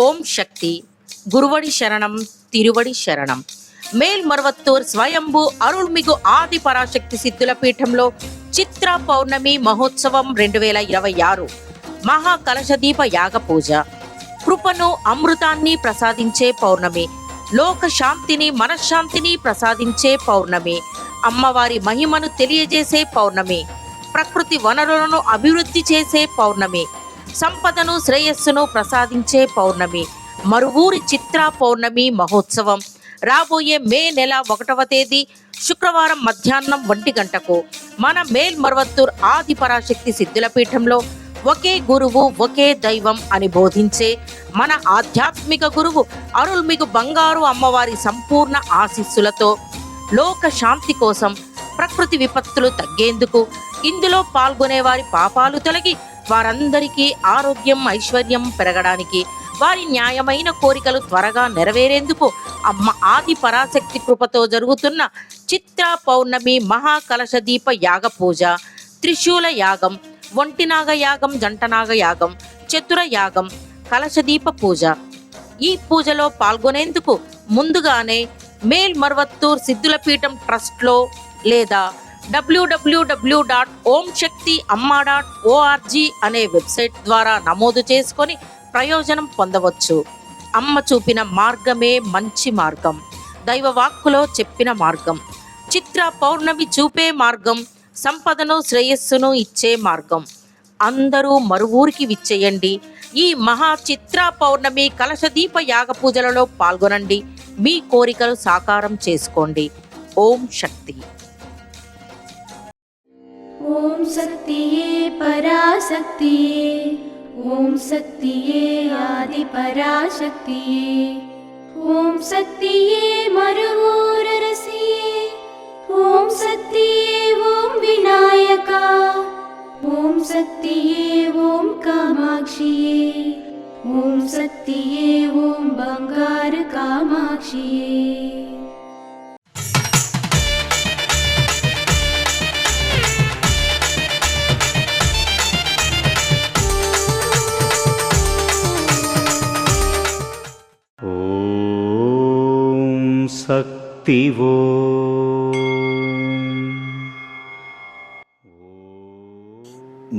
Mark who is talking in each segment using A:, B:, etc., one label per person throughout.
A: ఓం శక్తి గురువడి శరణం తిరువడి శరణం. మేల్మరువత్తూర్ స్వయంభూ అరుள்మిగు ఆది పరాశక్తి సిద్ధుల పీఠంలో చిత్ర పౌర్ణమి మహోత్సవం 2026 మహా కలశదీప యాగ పూజ. కృపను అమృతాన్ని ప్రసాదించే పౌర్ణమి, లోక శాంతిని మనశ్శాంతిని ప్రసాదించే పౌర్ణమి, అమ్మవారి మహిమను తెలియజేసే పౌర్ణమి, ప్రకృతి వనరులను అభివృద్ధి చేసే పౌర్ణమి, సంపదను శ్రేయస్సును ప్రసాదించే పౌర్ణమి. మరువూరి చిత్ర పౌర్ణమి మహోత్సవం రాబోయే మే నెల 1వ తేదీ శుక్రవారం మధ్యాహ్నం 1 గంటకు మన మేల్మరువత్తూర్ ఆది పరాశక్తి సిద్ధుల పీఠంలో ఒకే గురువు ఒకే దైవం అని బోధించే మన ఆధ్యాత్మిక గురువు అరుల్మిగు బంగారు అమ్మవారి సంపూర్ణ ఆశీస్సులతో లోక శాంతి కోసం, ప్రకృతి విపత్తులు తగ్గేందుకు, ఇందులో పాల్గొనే వారి పాపాలు తొలగి వారందరికీ ఆరోగ్యం ఐశ్వర్యం పెరగడానికి, వారి న్యాయమైన కోరికలు త్వరగా నెరవేరేందుకు అమ్మ ఆది పరాశక్తి కృపతో జరుగుతున్న చిత్ర పౌర్ణమి మహాకలశదీప యాగ పూజ, త్రిశూల యాగం, ఒంటినాగ యాగం, జంటనాగ యాగం, చతుర యాగం, కలశదీప పూజ. ఈ పూజలో పాల్గొనేందుకు ముందుగానే మేల్మరువత్తూర్ సిద్ధులపీఠం ట్రస్ట్లో లేదా www.omshaktiamma.org అనే వెబ్సైట్ ద్వారా నమోదు చేసుకొని ప్రయోజనం పొందవచ్చు. అమ్మ చూపిన మార్గమే మంచి మార్గం, దైవవాక్కులో చెప్పిన మార్గం, చిత్ర పౌర్ణమి చూపే మార్గం, సంపదను శ్రేయస్సును ఇచ్చే మార్గం. అందరూ మరువూరికి విచ్చేయండి. ఈ మహా చిత్ర పౌర్ణమి కలశదీప యాగ పూజలలో పాల్గొనండి. మీ కోరికలు సాకారం చేసుకోండి. ఓం శక్తి.
B: ఓం శక్తియే పరాశక్తియే, ఓం శక్తియే ఆది పరాశక్తియే, ఓం శక్తియే మరువూరరసియే, ఓం శక్తియే ఓం వినాయక, ఓం శక్తియే ఓం కామాక్షియే, ఓం శక్తియే ఓం బంగారు కామాక్షియే.
C: శక్తివో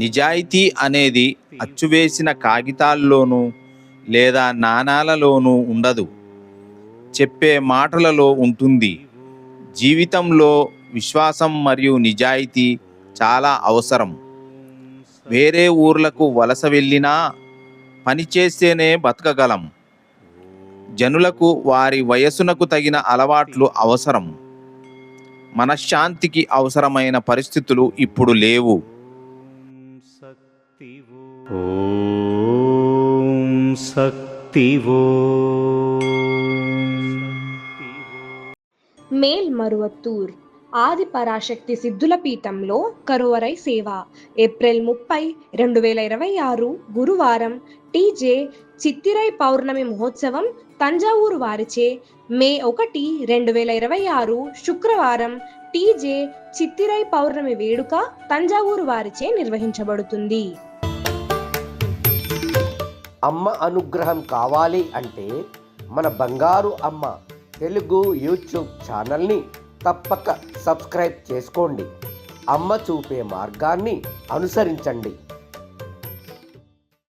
D: నిజాయితీ అనేది అచ్చువేసిన కాగితాల్లోనూ లేదా నాణాలలోనూ ఉండదు, చెప్పే మాటలలో ఉంటుంది. జీవితంలో విశ్వాసం మరియు నిజాయితీ చాలా అవసరం. వేరే ఊర్లకు వలస వెళ్ళినా పనిచేస్తేనే బతకగలం. జనులకు వారి వయసునకు తగిన అలవాట్లు అవసరం. మనశ్శాంతికి అవసరమైన పరిస్థితులు ఇప్పుడు లేవు.
C: ఓం శక్తివో.
E: మేల్మరువత్తూర్ ఆది పరాశక్తి సిద్ధుల పీఠంలో కరువరై సేవ ఏప్రిల్ 30, 2026 గురువారం టీజే చిత్తిరై పౌర్ణమి మహోత్సవం తంజావూరు వారిచే మే 1, 2026 శుక్రవారం టీజే చిత్తిరై పౌర్ణమి వేడుక తంజావూరు వారిచే నిర్వహించబడుతుంది.
F: అమ్మ అనుగ్రహం కావాలి అంటే మన బంగారు అమ్మ తెలుగు యూట్యూబ్ ఛానల్ని తప్పక సబ్స్క్రైబ్ చేసుకోండి. అమ్మ చూపే మార్గాన్ని అనుసరించండి.